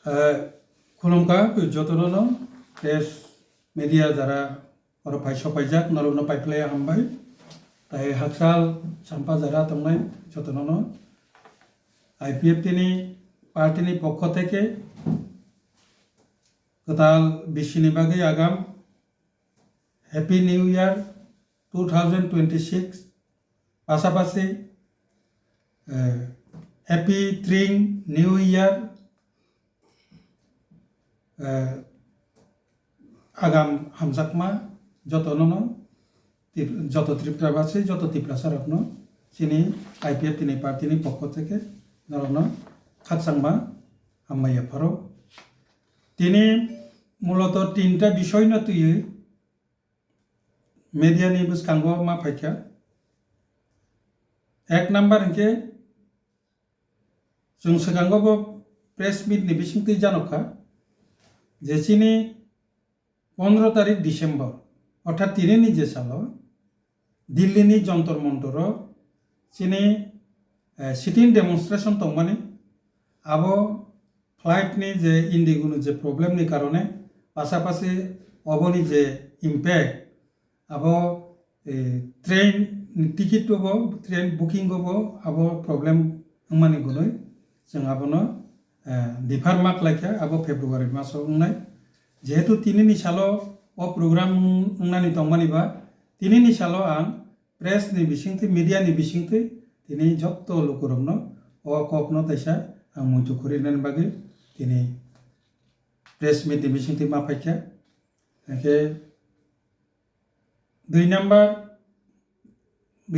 खुलुमखा जतननो press media जरा और भाई सपाइजाक नरवनो पाइप्लाया हामबाय ताई हाकसाल साम्पा जरा तंनाय जतननो आईपीएफटी पार्टी पक्ष थेके गोदाल बिसिनि बागै आगाम हैप्पी निउ ईयर 2026 पासापासि हैप्पी ट्रिंग निउ ईयर आगाम हामजाकमा जतननो जत त्रिपुराबासी जत त्रिपुरासारकनो चिनी आईपीएफ तिनी पार्टी पक्ष थेके नरनो खाकसांमा हामबाय फारो तिनी मूलत तीनटा विषय न तुई मीडिया नि बसकांगो मा फाइखा एक नंबर के जों सिगांगो प्रेस मीट नि बिसिंति जानखा जेचिनी 15 तारीख डिसेम्बर अर्थात तिनी जे सालो दिल्ली नि जंतर मंतर चिनी सिटिंग डेमोन्स्ट्रेशन तंगमानी आबो फ्लाइट नि जे इंडिगो जे प्रॉब्लम नि कारणे पासापासी अबोनी जे इम्पैक्ट आबो ट्रेन टिकेट को ट्रेन बुकिंग को आबो प्रॉब्लम मानी गुनै जों आबोनो डिफार मार्क लाइखा आबो फेब्रुवारी मासाव उंनाय जेहेतु तिनी सालो ओ प्रोग्राम उंनानि तंमानिबा तिनी सालो आं प्रेस नि बिसिंथि मीडिया नि बिसिंथि तिनी जत्तो लोकरमनो ओ ककनो तैसा आं मुंथु खरिनान बागै तिनी प्रेस मीट नि बिसिंथि मा फाइखा के दुई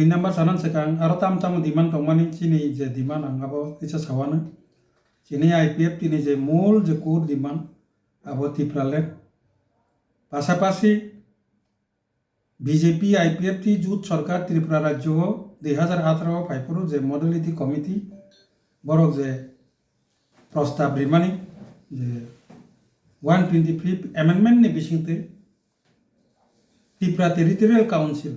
नम्बर सानान सेकां आरो ताम ताम दिमान तंमानि चिनी जे दिमान आंगाबो किसा सावानो चिनी आईपीएफ तिनी जे मूल जे कोर दिमान आबो तिप्राले पासापासी बीजेपी आईपीएफ टी जुट सरकार त्रिपुरा राज्य 2018 फाइफोर जे मॉडलिटी कमिटी बरक जे प्रस्ताव रिमानी जे 125 एमेंडमेंट नि बिसिंते त्रिपुरा टेरिटोरियल काउंसिल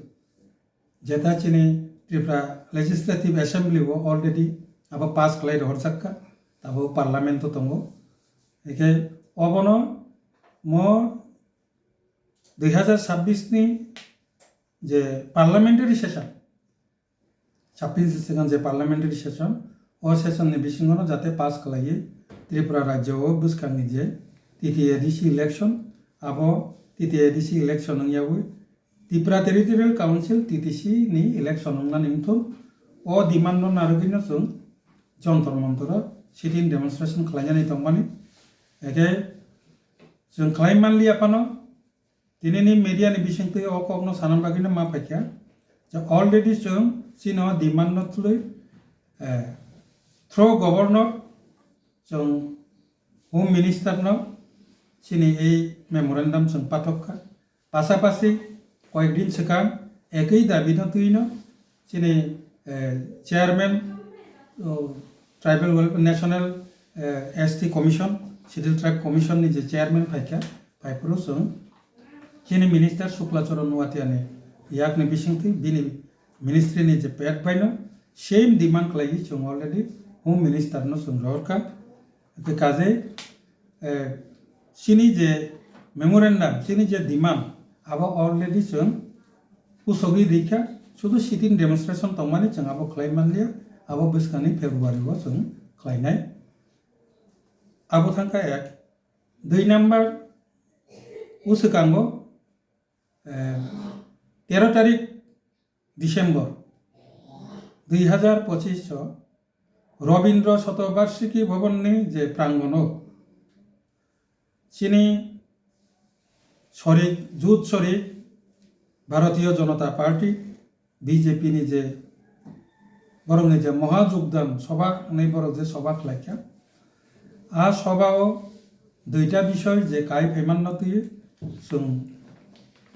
जेता चिनी त्रिपुरा लेजिस्लेटिव असेंबली वो ऑलरेडी अब पास खालाय हरजाक्का ताबो पार्लियामेंट तो दंगो एके अबनो मो 2026 नि जे पार्लियामेंटारि सेशन 26 सेकंड जे पार्लियामेंटारि सेशन ओ सेशन नि बिसिङाव जाते पास खालायो त्रिपुरा राज्य बुसखांनि जे टीटीएडीसी इलेक्शन आबो टीटीएडीसी इलेक्शन यावो त्रिपुरा टेरिटोरियल काउंसिल टीटीसी नि इलेक्शन नानि उनथुन ओ डिमांड नारगिनो जों जंतर मंतर सिटिंग डेमोन्स्ट्रेशन खालायनानै दंमानि एके जों खालायमानलि आपानो दिनैनि मीडिया नि बिसिंथि ओ ककनो सानाम बागिनो मा फाइखा जे अलरेडी जों सिनो डिमांड नथुलै थ्रो गवर्नर जों होम मिनिस्टर नो सिनी ए मेमोरेंडम जों पाठकखा पासापासी कयेक दिन सिगां एकै दाबि नथुइनो सिनी chairman tribal national ST commission schedule tribe commission नि जे चेयरमैन फाइखा फाइफोरो जों चिनी मिनिस्टर शुक्लाचरण नुवातियानि याकनि बिसिंथि बिनि मिनिस्ट्री नि जे पेड बायनो सेम डिमांड खालायो जों अलरेडी होम मिनिस्टर नो जों ररका के काजे सिनी जे मेमोरेंडम सिनी जे डिमांड अब अलरेडी जों पुसगि दिखा शुद्ध सिटिंग डेमोन्स्ट्रेशन तंमानि जों अब खालायमानलिया अब बिसखानि फेब्रुवारी वो जों खालायनाय अब थांखा एक 2 नम्बर उसकांगो 13 तारीख डिसेम्बर 2025 रवीन्द्र शतबार्षिकी भवन नि जे प्रांगण चिनी शरीक जुट शरीक भारतीय जनता पार्टी बीजेपी नि जे बरं नि जे महायोगदान सभा नै बरं जे सभा खालायखा आ सभाओ दुईटा विषय जे काय फैमान नतुयो जों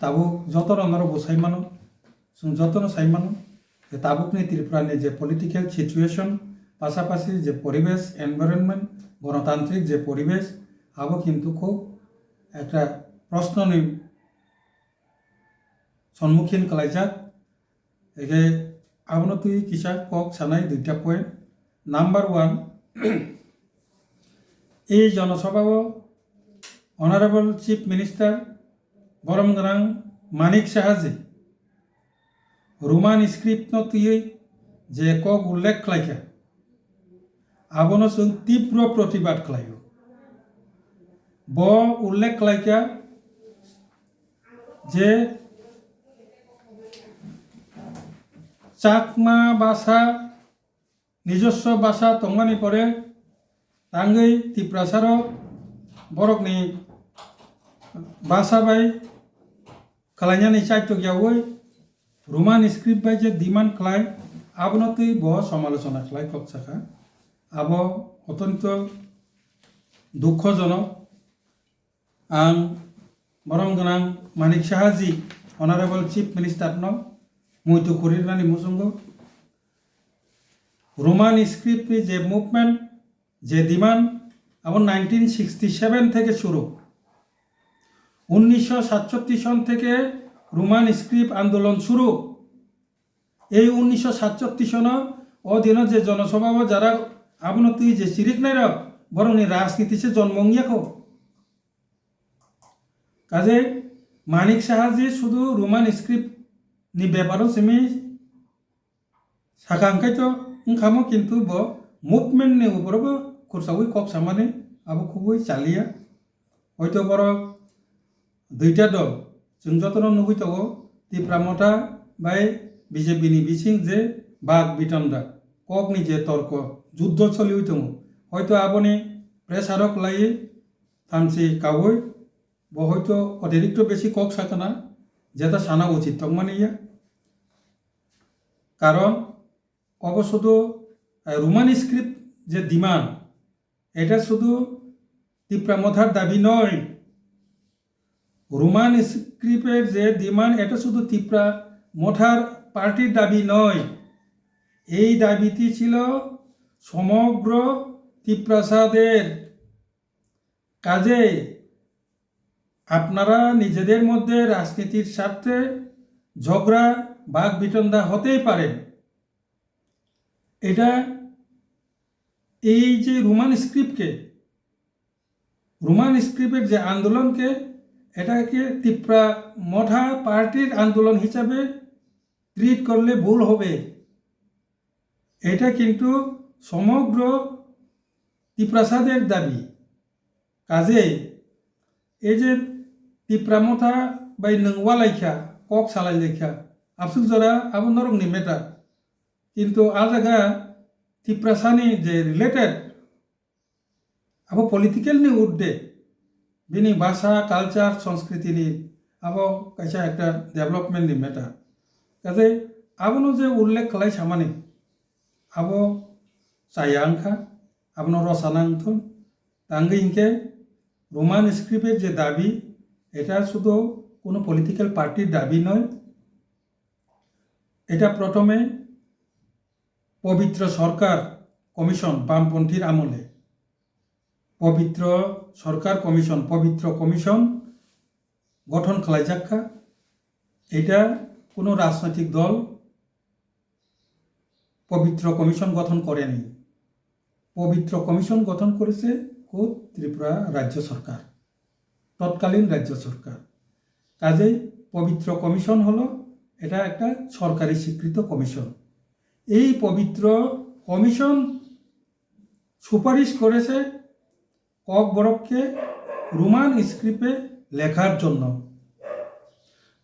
ताबुक जतन अनर बसायमानो जों जतन सायमानो जे ताबुकनि त्रिपुरानि जे पलिटिकल सिचुएशन पासापासी जे परिवेश एनवायरनमेंट गणतांत्रिक जे परिवेश आबो किन्तु खूब एक प्रश्ननि सम्मुखीन खालायजाक एके आबनो तुई किसा कक सानाय दुईटा पॉइंट नम्बर 1 এই জনসভাও অনারেবল চিফ মিনিস্টার বরমগ্রাং মানিক সাহাজি রোমান স্ক্রিপ্ট তুই যে কক উল্লেখ খাইকা আবনো जों তীব্র প্রতিবাদ খালাयो ব উল্লেখ খাইকা যে চাকমা ভাষা নিজস্ব ভাষা তংমানি পরে তাঙ্গै তিপ্রাসার বরকনি ভাষা বাই খালাইনানি চাইতো গিयावै রোমান স্ক্রিপ্ট বাই যে ডিমান্ড খালাই আবনো তুই ব সমালোচনা খালাই ককসাকা আব অত্যন্ত দুঃখজনক आं बरमग्रां Manik Saha ji honourable chief minister नो मुइतु खुरिरनानि मुसुंगो रोमान स्क्रिप्ट जे मुभमेंट जे डिमांड अब 1967 থেকে শুরু 1967 সন থেকে রোমান স্ক্রিপ্ট আন্দোলন শুরু এই 1967 সন অধীন যে জনসভা যারা আবনো তুই যে চিরিক নাই বরং রাজনীতি সে জন্মংয়াখো কাজে মানিক সাহাজি শুধু রোমান স্ক্রিপ্ট নি ব্যাপারও সেমি সাকাঙ্কাই তো ওंखामो কিন্তু ব মুভমেন্ট নি উপরবো খুরসাউই কক সামানে আবো খুবই চালিয়া হয়তো বড় দুইটা দল जों যতন নুবুইতাও তিপ্রামতা বাই বিজেপি নি বিসিং যে বাগ বিতন্দা কক নি যে তর্ক যুদ্ধ চলিউই দङ হয়তো আবনি প্রেসারক লাই থামসি কাউই হয়তো অতিরিক্ত বেশি কক সাকানা যেটা সানা উচিত তংমানিয়া কারণ অব শুধু রোমান স্ক্রিপ্ট যে ডিমান্ড এটা শুধু তিপ্রামথার দাবি নয় রোমান স্ক্রিপ্টের যে ডিমান্ড এটা শুধু তিপ্রামথার পার্টির দাবি নয় এই দাবিটি ছিল সমগ্র তিপ্রাসাদের কাজে আপনারা নিজেদের মধ্যে রাজনীতির স্বার্থে ঝগড়া বাগ বিতণ্ডা হতেই পারেন এটা এই যে রোমান স্ক্রিপ্টের যে আন্দোলনকে এটাকে তিপ্রামথা পার্টির আন্দোলন হিসাবে ট্রিট করলে ভুল হবে এটা কিন্তু সমগ্র তিপ্রাসাদের দাবি কাজে এই যে তিপ্রামথা বাই नोंवालायखा কক सालायलायखा आबसुक जरा आबो नरंनि मेटार किन्तु आ जागा तिप्रासानि जे रिलेटेड आबो पलिटिकल नि उद्दे बिनि भाषा कालचार संस्कृति नि आबो कायसा एकटा डेभलपमेंट नि मेटार काजे आबोनो जे उल्लेख खालाय सामानि आबो चायांखा आबोनो रसानांथुन तांगै हिंके রোমান স্ক্রিপ্টের যে দাবি এটা শুধু কোনো পলিটিক্যাল পার্টির দাবি নয় এটা প্রথমে পবিত্র সরকার কমিশন বামপন্থীর আমলে পবিত্র কমিশন গঠন খালাইজাক্কা এটা কোনো রাজনৈতিক দল পবিত্র কমিশন গঠন করেনি পবিত্র কমিশন গঠন করেছে কোদ ত্রিপুরা রাজ্য সরকার তৎকালীন রাজ্য সরকার কাজেই পবিত্র কমিশন হলো এটা একটা সরকারি স্বীকৃত কমিশন এই পবিত্র কমিশন সুপারিশ করেছে কক বরককে রোমান স্ক্রিপ্টে লেখার জন্য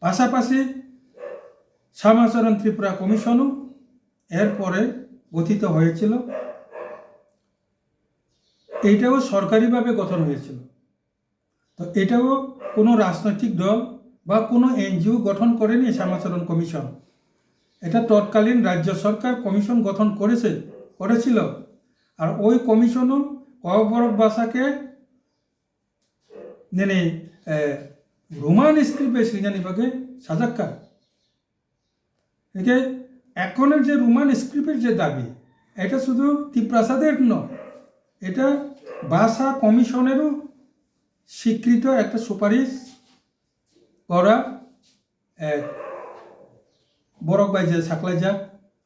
পাশাপাশি শ্যামাচরণ ত্রিপুরা কমিশনও এরপরে গঠিত হয়েছিল এটাও সরকারিভাবে গঠন হয়েছিল তো এটাও কোনো রাজনৈতিক দল বা কোনো এনজিও গঠন করেনি শ্যামাচরণ কমিশন এটা তৎকালীন রাজ্য সরকার কমিশন গঠন করেছিল আর ওই কমিশনও কবরক ভাষাকে নেনে রোমান স্ক্রিপ্টে সিঙ্গানিভাগে সাজাক্কা একে এখনের যে রোমান স্ক্রিপ্টের যে দাবি এটা শুধু তিপ্রাসাদের নয় এটা ভাষা কমিশনেরও স্বীকৃত একটা সুপারিশ করা এক বরক বাইজে সাকলাইজাক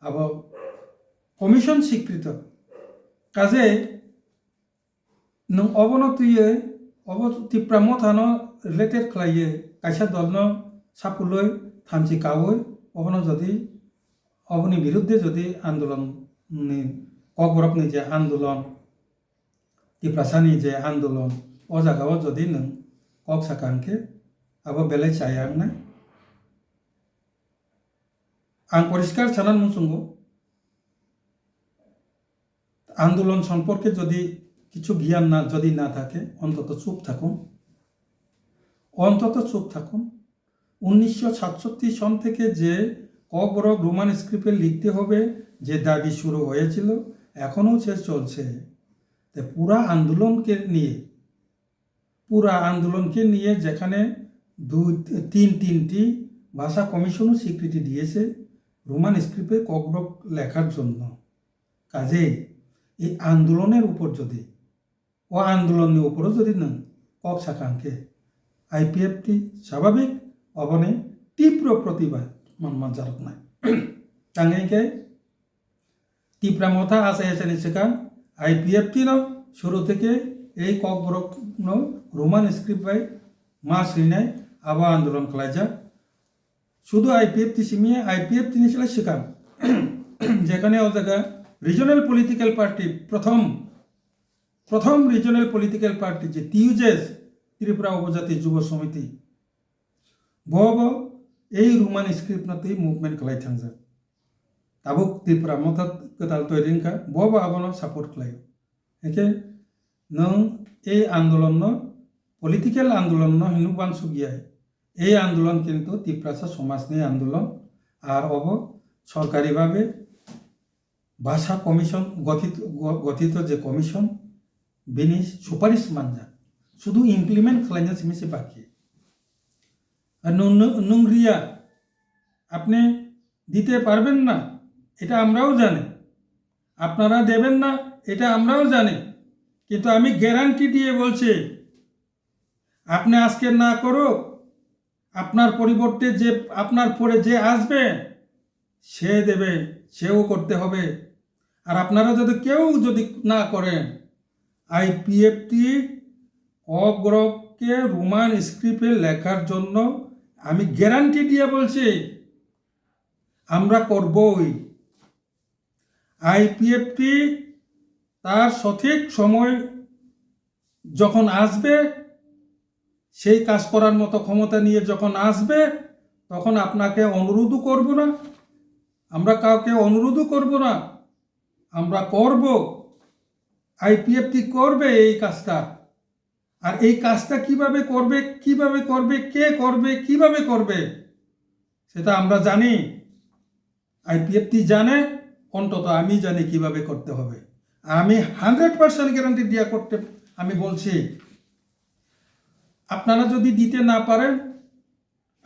আবার কমিশন স্বীকৃত কাজে नों अबनतिये टिप्रा मथानो रिलेटेड खालायो कायसा दलनो सापुलै थामसि कावै अबनो जदि अबनि बिरुद्धे जदि आंदोलन ककबरकनि जे आंदोलन टिप्रासानि जे आंदोलन अ जागाव जदि नों कक साकांके अब बेलाय चायांगना आं परिष्कार सानान मुसुंगो आंदोलन सम्पर्के जदि কিছু জ্ঞান না যদি না থাকে অন্তত চুপ থাকুন 1967 সন থেকে যে ককবরক রোমান স্ক্রিপ্টে লিখতে হবে যে দাবি শুরু হয়েছিল এখনও সে চলছে পুরা আন্দোলনকে নিয়ে যেখানে তিনটি ভাষা কমিশনও স্বীকৃতি দিয়েছে রোমান স্ক্রিপ্টে ককবরক লেখার জন্য কাজেই এই আন্দোলনের উপর যদি ও আন্দোলনের উপরও যদি নং কক সাকাঙ্কে আইপিএফটি স্বাভাবিক অবনে তীব্র প্রতিবাদ মনমান জারক নাই তাঙ্গাইকে তীব্র মথা আসে এসেনি সেখান আইপিএফটি ন শুরু থেকে এই ককবরক রোমান স্ক্রিপ্ট বাই মা সৈনায় আবার আন্দোলন খালাইজা শুধু আইপিএফটি সিমিয়ে আইপিএফটি নিয়েছিল সেখান যেখানে ও জায়গা রিজনাল পলিটিক্যাল পার্টি প্রথম রিজনাল পলিটিক্যাল পার্টি যে টিউজেস ত্রিপুরা উপজাতি যুব সমিতি বব এই রোমান স্ক্রিপ্ট নাতেই মুভমেন্ট খালাই থাকজা তাবুক ত্রিপুরা মথাত কতাল তৈরিনকা বব আবনো সাপোর্ট খালাই একে নং এই আন্দোলন পলিটিক্যাল আন্দোলন হিনুবান সুগিয়ায় এই আন্দোলন কিন্তু ত্রিপুরা সমাজনি আন্দোলন আর অব সরকারিভাবে ভাষা কমিশন গঠিত যে কমিশন বিনি সুপারিশ মানজা শুধু ইমপ্লিমেন্ট খালাইনা সিমিসে বাকি আর নুংরিয়া আপনি দিতে পারবেন না এটা আমরাও জানি আপনারা দেবেন না এটা আমরাও জানি কিন্তু আমি গ্যারান্টি দিয়ে বলছি আপনি আজকে না করো আপনার পরিবর্তে যে আপনার পরে যে আসবে সে দেবে সেও করতে হবে আর আপনারা যদি কেউ যদি না করেন আইপিএফটি ককবরককে রোমান স্ক্রিপ্টে লেখার জন্য আমি গ্যারান্টি দিয়ে বলছি আমরা করবই আইপিএফটি তার সঠিক সময় যখন আসবে সেই কাজ করার মতো ক্ষমতা নিয়ে যখন আসবে তখন আপনাকে অনুরোধও করব না আমরা কাউকে অনুরোধও করব না আমরা করব আইপিএফটি করবে এই কাজটা আর এই কাজটা কিভাবে করবে কে করবে কিভাবে করবে সেটা আমরা জানি আইপিএফটি জানে অন্তত আমি জানি কিভাবে করতে হবে আমি 100% গ্যারান্টি দিয়া করতে আমি বলছি আপনারা যদি দিতে না পারেন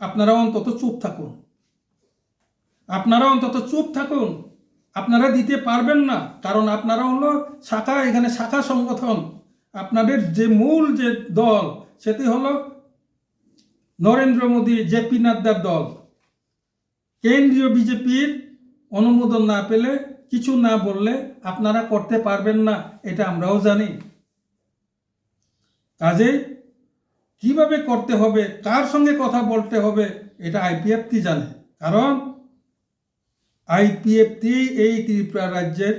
আপনারা অন্তত চুপ থাকুন আপনারা দিতে পারবেন না কারণ আপনারা হলো শাখা এখানে শাখা সংগঠন আপনাদের যে মূল যে দল সেটি হলো নরেন্দ্র মোদী জেপি নাড্ডার দল কেন্দ্রীয় বিজেপির অনুমোদন না পেলে কিছু না বললে আপনারা করতে পারবেন না এটা আমরাও জানি কাজেই কিভাবে করতে হবে কার সঙ্গে কথা বলতে হবে এটা আইপিএফটি জানে কারণ আইপিএফটি এই ত্রিপুরা রাজ্যের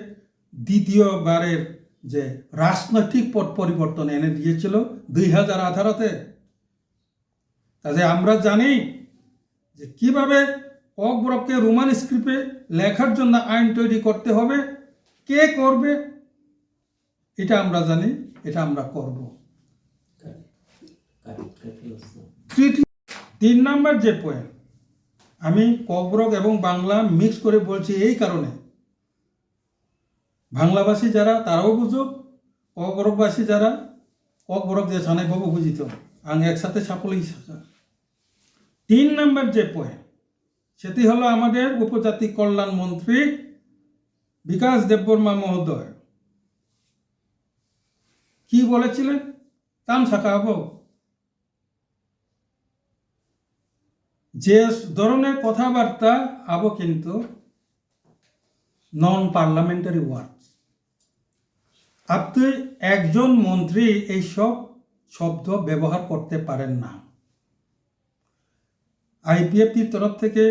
দ্বিতীয়বারের যে রাজনৈতিক পট পরিবর্তন এনে দিয়েছিল 2018-তে কাজে আমরা জানি যে কিভাবে ককবরককে রোমান স্ক্রিপ্টে লেখার জন্য আইন তৈরি করতে হবে কে করবে এটা আমরা জানি এটা আমরা করব 3 নম্বর যে পয়েন্ট আমি ককবরক এবং বাংলা মিক্স করে বলছি এই কারণে বাংলাভাষী যারা তারাও বুঝুক ককবরকবাসী যারা ককবরক যে সানাইবাবু বুঝিত আং একসাথে সাপলেই 3 নম্বর যে পয়েন্ট সেটি হলো আমাদের উপজাতি কল্যাণ মন্ত্রী বিকাশ দেববর্মা মহোদয় কি বলেছিলেন কাম শাখাবো যে ধরনের কথাবার্তা আবো কিন্তু নন পার্লামেন্টারি ওয়ার্ডস আপনি একজন মন্ত্রী এইসব শব্দ ব্যবহার করতে পারেন না। আইপিএফটির তরফ থেকে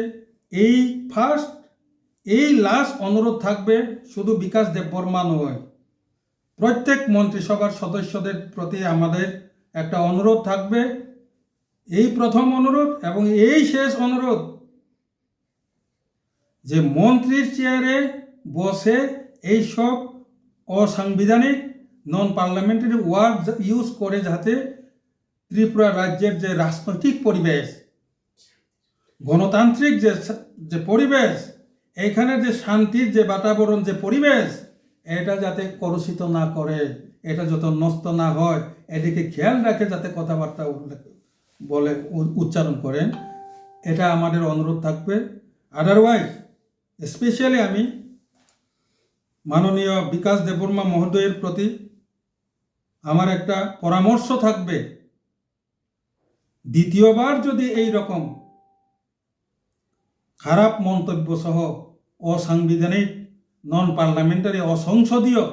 এই লাস্ট অনুরোধ থাকবে, শুধু বিকাশ দেববর্মা নয়, প্রত্যেক মন্ত্রিসভার সদস্যদের প্রতি আমাদের একটা অনুরোধ থাকবে, এই প্রথম অনুরোধ এবং এই শেষ অনুরোধ, যে মন্ত্রীর চেয়ারে বসে এইসব অসাংবিধানিক নন পার্লামেন্টারি ওয়ার্ড ইউজ করে যাতে ত্রিপুরা রাজ্যের যে রাজনৈতিক পরিবেশ, গণতান্ত্রিক যে পরিবেশ, এখানে যে শান্তির যে বাতাবরণ, যে পরিবেশ, এটা যাতে কলুষিত না করে, এটা যত নষ্ট না হয়, এদিকে খেয়াল রাখে যাতে কথাবার্তা বলে উচ্চারণ করেন, এটা আমাদের অনুরোধ থাকবে। আদারওয়াইজ স্পেশালি আমি মাননীয় বিকাশ দেববর্মা মহোদয়ের প্রতি আমার একটা পরামর্শ থাকবে, দ্বিতীয়বার যদি এই রকম খারাপ মন্তব্য সহ অসাংবিধানিক নন পার্লামেন্টারি অসংসদীয়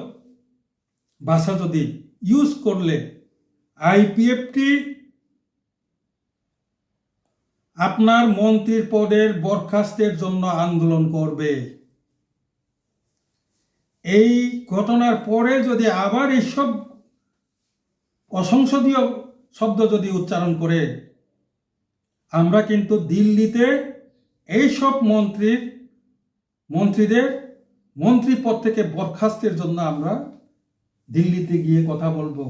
ভাষা যদি ইউজ করলে আইপিএফটি আপনার মন্ত্রীর পদের বরখাস্তের জন্য আন্দোলন করবে। এই ঘটনার পরে যদি আবার এইসব অসংসদীয় শব্দ যদি উচ্চারণ করে, আমরা কিন্তু দিল্লিতে এইসব মন্ত্রীদের মন্ত্রী পদ থেকে বরখাস্তের জন্য আমরা দিল্লিতে গিয়ে কথা বলবো।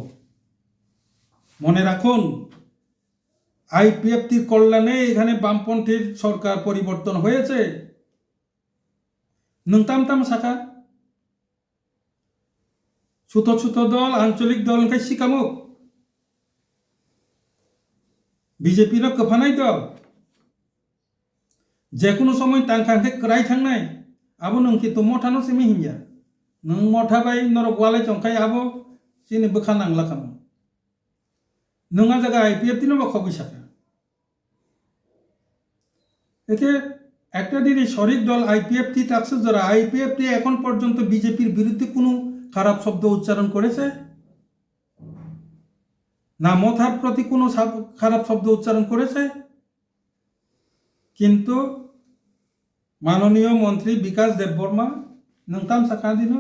মনে রাখুন, আইপিএফটির কল্যাণে এখানে বামপন্থীর সরকার পরিবর্তন হয়েছে। নংতাম শাখা ছোট দল, আঞ্চলিক দলকে শিকামুক বিজেপির কফানাই দল, যে কোনো সময় তাंखांखे क्राय थांनाय आबो नोंखि तो मथानो सेमि हिंया नों मथा बाय नरक वाले चंखाय आबो सिनि बखा नांला खामो नोंगा जागा आईपीएफ दिनो बा खबि साका এতে একটা দিনই শরিক দল আইপিএফটি টাকসে যারা আইপিএফটি এখন পর্যন্ত বিজেপির বিরুদ্ধে কোনো খারাপ শব্দ উচ্চারণ করেছে না, মথার প্রতি কোনো খারাপ শব্দ উচ্চারণ করেছে? কিন্তু মাননীয় মন্ত্রী বিকাশ দেববর্মা নংতাম সাকা দিন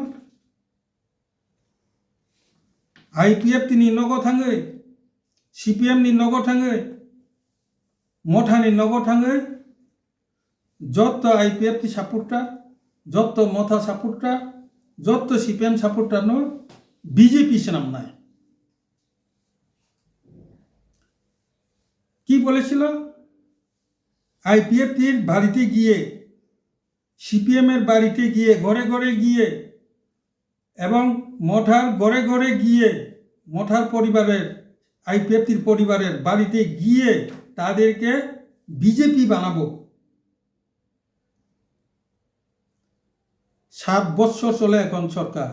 আইপিএফ তিনি নগো থাঙ্গে, সিপিএম नि नगो थांगे, मथानि नगो थांगे, যত আইপিএফটি সাপোর্টার, যত মথা সাপোর্টার, যত সিপিএম সাপোর্টার নো বিজেপি নাম নাই। কি বলেছিল? আইপিএফটির বাড়িতে গিয়ে, সিপিএম এর বাড়িতে গিয়ে, ঘরে ঘরে গিয়ে এবং মঠার ঘরে ঘরে গিয়ে, মঠার পরিবারের, আইপিএফটির পরিবারের বাড়িতে গিয়ে তাদেরকে বিজেপি বানাবো। 7 বছর চলে এখন সরকার,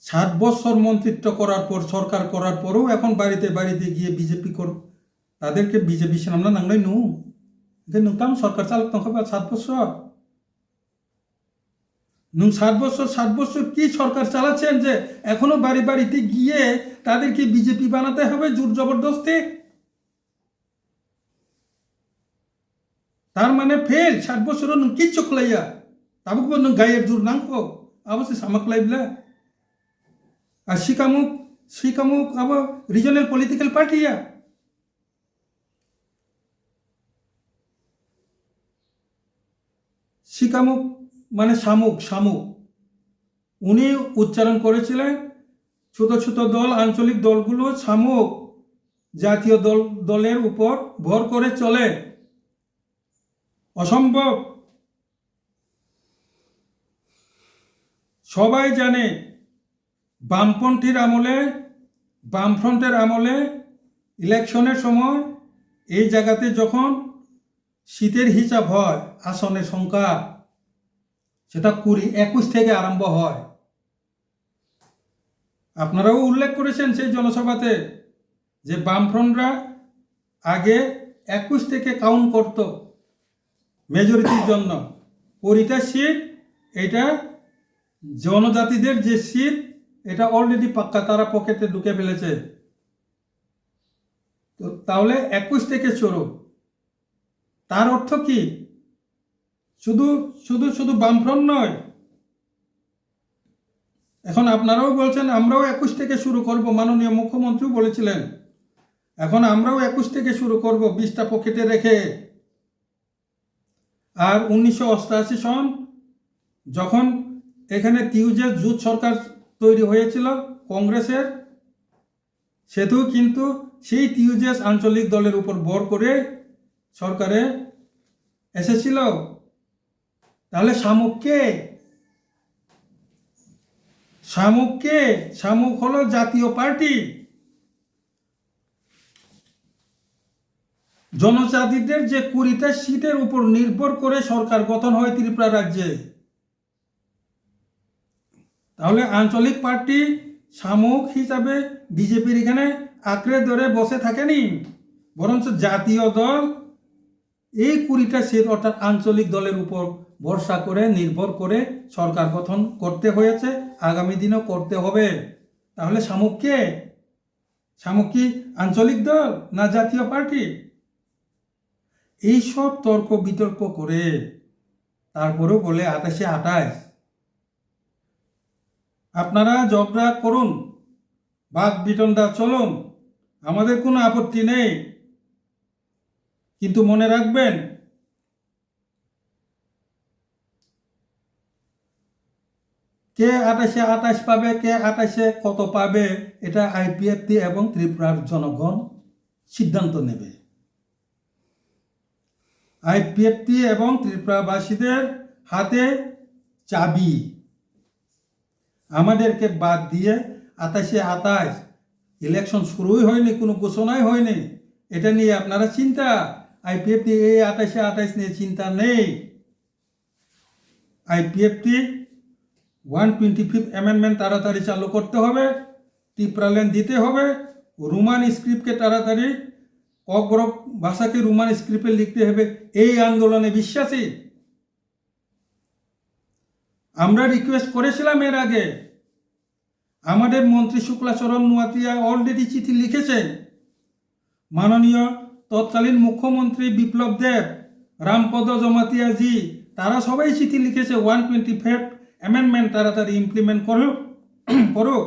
7 বছর মন্ত্রিত্ব করার পর, সরকার করার পরও এখন বাড়িতে বাড়িতে গিয়ে বিজেপি তাদেরকে বিজেপি নামনা নাংলাই নু নংতাম সরকার চালক তংখাবা 7 বছর নং 7 বছর কি সরকার চালাচ্ছেন যে এখনো বাড়ি বাড়িতে গিয়ে তাদেরকে বিজেপি বানাতে হবে জোর জবরদস্তি? তার মানে ফেল 7 বছর নং কিচ্ছু খলাইয়া তাবুক নং গায়ের জোর নাংখো অবশ্যই সামাকলাইবলা আর শিকামুক আবার রিজনাল পলিটিক্যাল পার্টিয়া শিকামুক মানে শামুক উনি উচ্চারণ করেছিলেন ছোট দল, আঞ্চলিক দলগুলো শামুক জাতীয় দলের উপর ভর করে চলে, অসম্ভব। সবাই জানে বামফ্রন্টের আমলে ইলেকশনের সময় এই জায়গাতে যখন সিটের হিসাব হয়, আসনের সংখ্যা সেটা 21 থেকে আরম্ভ হয়। আপনারাও উল্লেখ করেছেন সেই জনসভাতে যে বামফ্রন্টরা আগে 21 থেকে কাউন্ট করত মেজরিটির জন্য, 20টা সিট এটা জনজাতিদের যে সিট এটা অলরেডি পাক্কা, তারা পকেটে ঢুকে ফেলেছে। তো তাহলে 21 থেকে শুরু, তার অর্থ কি? শুধু শুধু শুধু বামফ্রন্ট নয়, এখন আপনারাও বলছেন আমরাও 21 থেকে শুরু করব, মাননীয় মুখ্যমন্ত্রীও বলেছিলেন এখন আমরাও 21 থেকে শুরু করব 20টা পকেটে রেখে। আর 1988 সন যখন এখানে টিউজের জোট সরকার তৈরি হয়েছিল কংগ্রেসের, সেটাও কিন্তু সেই টিউজেস আঞ্চলিক দলের উপর ভর করে সরকারে এসেছিল। তাহলে শামুক কে? শামুক হলো জাতীয় পার্টি। জনজাতিদের যে 20টা সিটের উপর নির্ভর করে সরকার গঠন হয় ত্রিপুরা রাজ্যে। তাহলে আঞ্চলিক পার্টি শামুক হিসাবে বিজেপির এখানে আঁকড়ে ধরে বসে থাকেনি, বরঞ্চ জাতীয় দল এই 20টা সিট অর্থাৎ আঞ্চলিক দলের উপর ভরসা করে নির্ভর করে সরকার গঠন করতে হয়েছে, আগামী দিনেও করতে হবে। তাহলে শামুক কে? শামুক কি আঞ্চলিক দল না জাতীয় পার্টি? এইসব তর্ক বিতর্ক করে তারপরেও বলে 28-28। আপনারা ঝগড়া করুন, বাক বিতণ্ডা চলুন, আমাদের কোনো আপত্তি নেই, কিন্তু মনে রাখবেন কে 28-28 পাবে, কে 28-এ কত পাবে, এটা আইপিএফটি এবং ত্রিপুরার জনগণ সিদ্ধান্ত নেবে। আইপিএফটি এবং ত্রিপুরাবাসীদের হাতে চাবি। আমাদেরকে বাদ দিয়ে 28-28 ইলেকশন শুরুই হয়নি, কোনো ঘোষণাই হয়নি, এটা নিয়ে আপনারা চিন্তা। আইপিএফটি এই 28-28 নিয়ে চিন্তা নেই। আইপিএফটি 125 অ্যামেন্ডমেন্ট তাড়াতাড়ি চালু করতে হবে, ত্রিপুরাল্যান্ড দিতে হবে, রোমান স্ক্রিপ্টকে তাড়াতাড়ি অগ্রব ভাষাকে রোমান স্ক্রিপ্টে লিখতে হবে, এই আন্দোলনে বিশ্বাসী। আমরা রিকোয়েস্ট করেছিলাম এর আগে, আমাদের মন্ত্রী শুক্লাচরণ নোয়াতিয়া অলরেডি চিঠি লিখেছেন, মাননীয় তৎকালীন মুখ্যমন্ত্রী বিপ্লব দেব, রামপদ জমাতিয়া জি, তারা সবাই চিঠি লিখেছে 125 অ্যামেন্ডমেন্ট তাড়াতাড়ি ইমপ্লিমেন্ট করুক।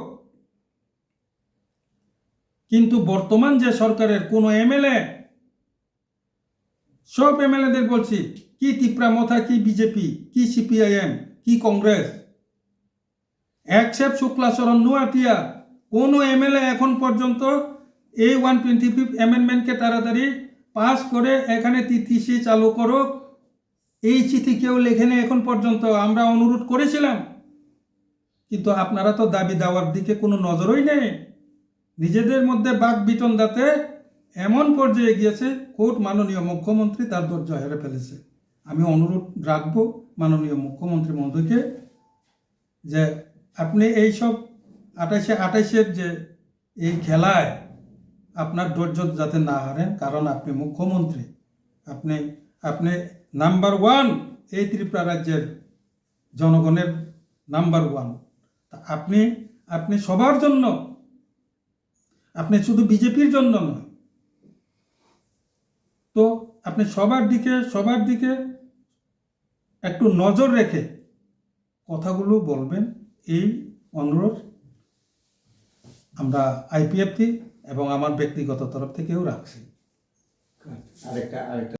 কিন্তু বর্তমান যে সরকারের কোনো এমএলএ, সব এমএলএদের বলছি, কি ত্রিপুরা মথা, কি বিজেপি, কি সিপিআইএম, কি কংগ্রেস, এক্সেপ্ট শুক্লাচরণ নোয়াতিয়া, কোনো এমএলএ এখন পর্যন্ত এই 125 অ্যামেন্ডমেন্টকে তাড়াতাড়ি পাস করে এখানে টিটিসি চালু করুক এই চিঠি কেউ লেখেনি এখন পর্যন্ত। আমরা অনুরোধ করেছিলাম, কিন্তু আপনারা তো দাবি দেওয়ার দিকে কোনো নজরই নেই। নিজেদের মধ্যে বাক বিতণ্ডাতে এমন পর্যায়ে গিয়েছে, কোর্ট মাননীয় মুখ্যমন্ত্রী তার ধৈর্য হেরে ফেলেছে। আমি অনুরোধ রাখবো মাননীয় মুখ্যমন্ত্রী মহোদয়কে যে আপনি এইসব 28-28-এর যে এই খেলায় আপনার ধৈর্য যাতে না হারেন, কারণ আপনি মুখ্যমন্ত্রী, আপনি নাম্বার 1 এই ত্রিপুরা রাজ্যের জনগণের নাম্বার 1। তা আপনি সবার জন্য, আপনি শুধু বিজেপির জন্য নয়, তো আপনি সবার দিকে একটু নজর রেখে কথাগুলো বলবেন, এই অনুরোধ আমরা আইপিএফটি এবং আমার ব্যক্তিগত তরফ থেকেও রাখছি। আরেকটা